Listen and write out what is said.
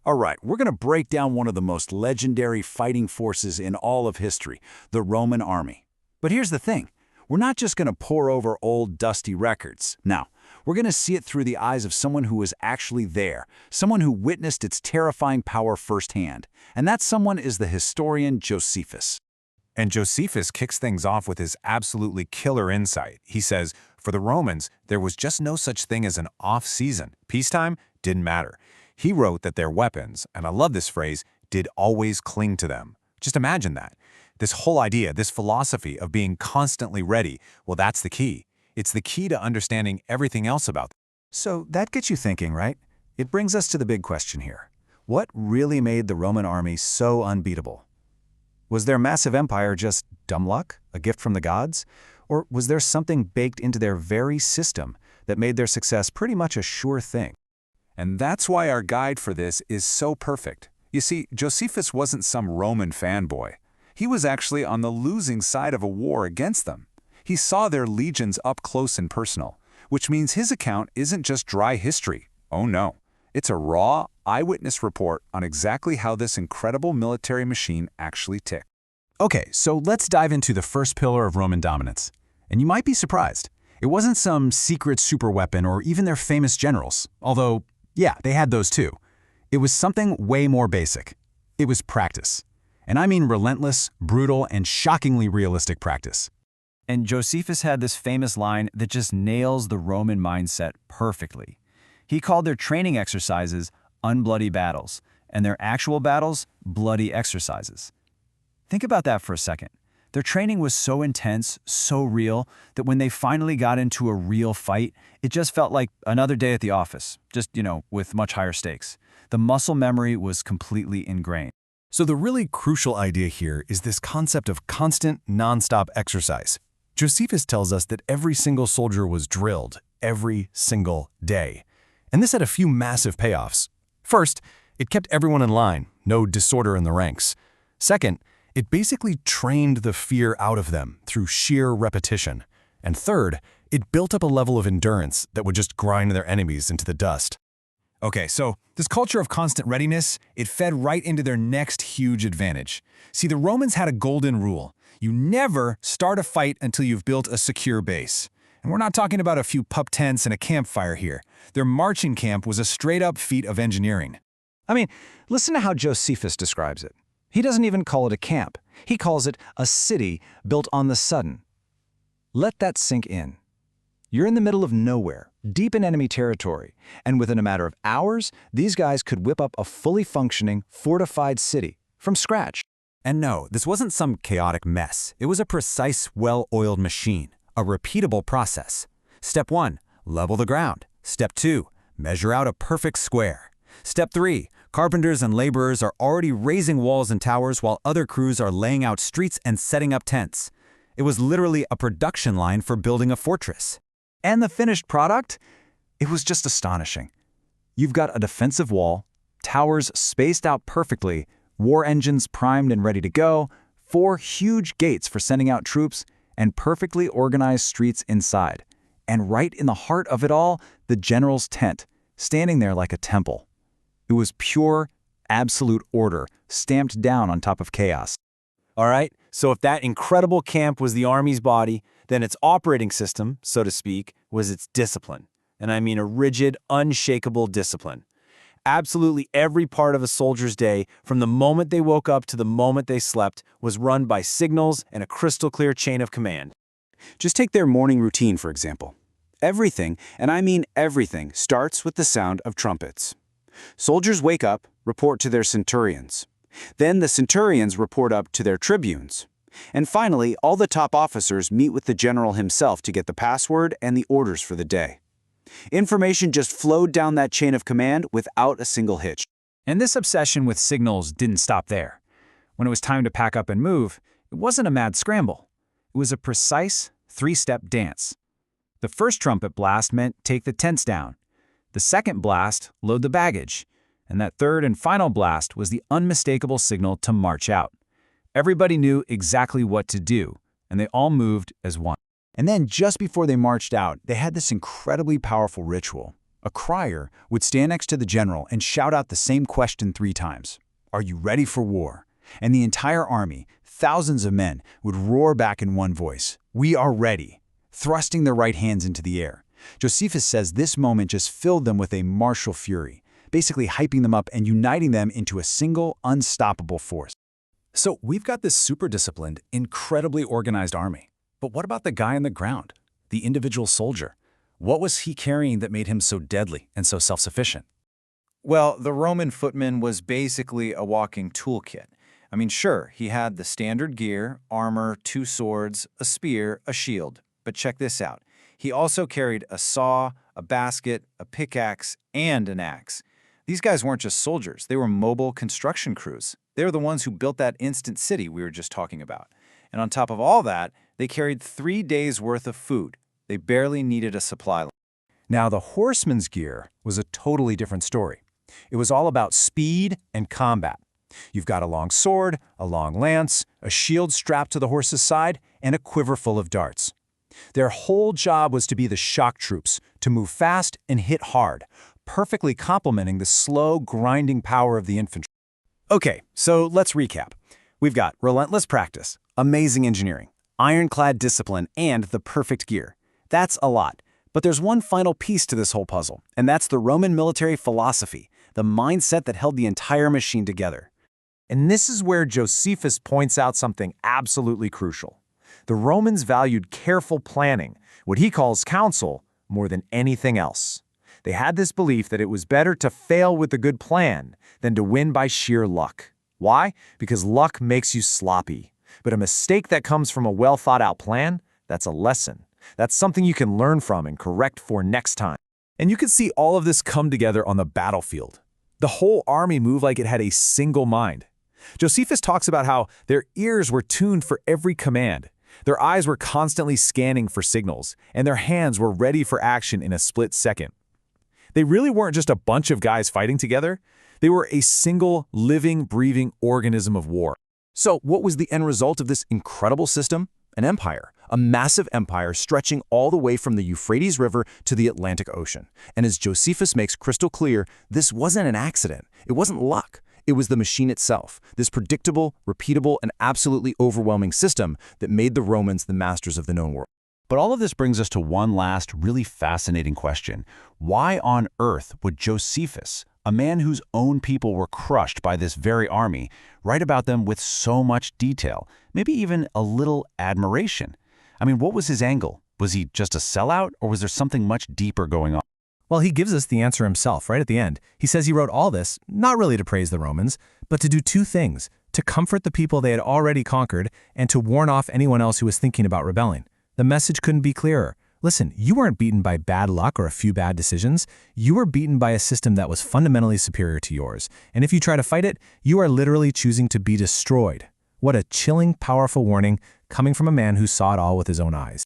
All right, we're going to break down one of the most legendary fighting forces in all of history, the Roman army. But here's the thing. We're not just going to pore over old, dusty records. Now, we're going to see it through the eyes of someone who was actually there, someone who witnessed its terrifying power firsthand. And that someone is the historian Josephus. And Josephus kicks things off with his absolutely killer insight. He says, for the Romans, there was just no such thing as an off-season. Peacetime didn't matter. He wrote that their weapons, and I love this phrase, did always cling to them. Just imagine that. This whole idea, this philosophy of being constantly ready, well, that's the key. It's the key to understanding everything else about them. So that gets you thinking, right? It brings us to the big question here. What really made the Roman army so unbeatable? Was their massive empire just dumb luck, a gift from the gods? Or was there something baked into their very system that made their success pretty much a sure thing? And that's why our guide for this is so perfect. You see, Josephus wasn't some Roman fanboy. He was actually on the losing side of a war against them. He saw their legions up close and personal, which means his account isn't just dry history. Oh no, it's a raw, eyewitness report on exactly how this incredible military machine actually ticked. Okay, so let's dive into the first pillar of Roman dominance. And you might be surprised. It wasn't some secret superweapon or even their famous generals, although, yeah, they had those too. It was something way more basic. It was practice. And I mean relentless, brutal, and shockingly realistic practice. And Josephus had this famous line that just nails the Roman mindset perfectly. He called their training exercises unbloody battles, and their actual battles bloody exercises. Think about that for a second. Their training was so intense, so real, that when they finally got into a real fight, it just felt like another day at the office, just, with much higher stakes. The muscle memory was completely ingrained. So the really crucial idea here is this concept of constant, non-stop exercise. Josephus tells us that every single soldier was drilled every single day. And this had a few massive payoffs. First, it kept everyone in line, no disorder in the ranks. Second, it basically trained the fear out of them through sheer repetition. And third, it built up a level of endurance that would just grind their enemies into the dust. Okay, so this culture of constant readiness, it fed right into their next huge advantage. See, the Romans had a golden rule. You never start a fight until you've built a secure base. And we're not talking about a few pup tents and a campfire here. Their marching camp was a straight-up feat of engineering. I mean, listen to how Josephus describes it. He doesn't even call it a camp. He calls it a city built on the sudden. Let that sink in. You're in the middle of nowhere, deep in enemy territory, and within a matter of hours, these guys could whip up a fully functioning, fortified city from scratch. And no, this wasn't some chaotic mess. It was a precise, well-oiled machine, a repeatable process. Step 1, level the ground. Step 2, measure out a perfect square. Step 3, carpenters and laborers are already raising walls and towers while other crews are laying out streets and setting up tents. It was literally a production line for building a fortress. And the finished product? It was just astonishing. You've got a defensive wall, towers spaced out perfectly, war engines primed and ready to go, 4 huge gates for sending out troops, and perfectly organized streets inside. And right in the heart of it all, the general's tent, standing there like a temple. It was pure, absolute order, stamped down on top of chaos. All right, so if that incredible camp was the army's body, then its operating system, so to speak, was its discipline. And I mean a rigid, unshakable discipline. Absolutely every part of a soldier's day, from the moment they woke up to the moment they slept, was run by signals and a crystal-clear chain of command. Just take their morning routine, for example. Everything, and I mean everything, starts with the sound of trumpets. Soldiers wake up, report to their centurions. Then the centurions report up to their tribunes. And finally, all the top officers meet with the general himself to get the password and the orders for the day. Information just flowed down that chain of command without a single hitch. And this obsession with signals didn't stop there. When it was time to pack up and move, it wasn't a mad scramble. It was a precise 3-step dance. The first trumpet blast meant take the tents down. The second blast, load the baggage. And that third and final blast was the unmistakable signal to march out. Everybody knew exactly what to do, and they all moved as one. And then just before they marched out, they had this incredibly powerful ritual, A crier would stand next to the general and shout out the same question 3 times. Are you ready for war? And the entire army, thousands of men, would roar back in one voice. We are ready, thrusting their right hands into the air. Josephus says this moment just filled them with a martial fury, basically hyping them up and uniting them into a single, unstoppable force. So we've got this super disciplined, incredibly organized army. But what about the guy on the ground, the individual soldier? What was he carrying that made him so deadly and so self-sufficient? Well, the Roman footman was basically a walking toolkit. I mean, sure, he had the standard gear, armor, 2 swords, a spear, a shield. But check this out. He also carried a saw, a basket, a pickaxe, and an axe. These guys weren't just soldiers. They were mobile construction crews. They were the ones who built that instant city we were just talking about. And on top of all that, they carried 3 days' worth of food. They barely needed a supply line. Now, the horseman's gear was a totally different story. It was all about speed and combat. You've got a long sword, a long lance, a shield strapped to the horse's side, and a quiver full of darts. Their whole job was to be the shock troops, to move fast and hit hard, perfectly complementing the slow, grinding power of the infantry. Okay, so let's recap. We've got relentless practice, amazing engineering, ironclad discipline, and the perfect gear. That's a lot. But there's one final piece to this whole puzzle, and that's the Roman military philosophy, the mindset that held the entire machine together. And this is where Josephus points out something absolutely crucial. The Romans valued careful planning, what he calls counsel, more than anything else. They had this belief that it was better to fail with a good plan than to win by sheer luck. Why? Because luck makes you sloppy. But a mistake that comes from a well-thought-out plan, that's a lesson. That's something you can learn from and correct for next time. And you can see all of this come together on the battlefield. The whole army moved like it had a single mind. Josephus talks about how their ears were tuned for every command. Their eyes were constantly scanning for signals, and their hands were ready for action in a split second. They really weren't just a bunch of guys fighting together. They were a single, living, breathing organism of war. So what was the end result of this incredible system? An empire, a massive empire stretching all the way from the Euphrates River to the Atlantic Ocean. And as Josephus makes crystal clear, this wasn't an accident. It wasn't luck. It was the machine itself, this predictable, repeatable, and absolutely overwhelming system that made the Romans the masters of the known world. But all of this brings us to one last really fascinating question. Why on earth would Josephus, a man whose own people were crushed by this very army, write about them with so much detail, maybe even a little admiration? I mean, what was his angle? Was he just a sellout, or was there something much deeper going on? Well, he gives us the answer himself right at the end. He says he wrote all this, not really to praise the Romans, but to do 2 things, to comfort the people they had already conquered and to warn off anyone else who was thinking about rebelling. The message couldn't be clearer. Listen, you weren't beaten by bad luck or a few bad decisions. You were beaten by a system that was fundamentally superior to yours. And if you try to fight it, you are literally choosing to be destroyed. What a chilling, powerful warning coming from a man who saw it all with his own eyes.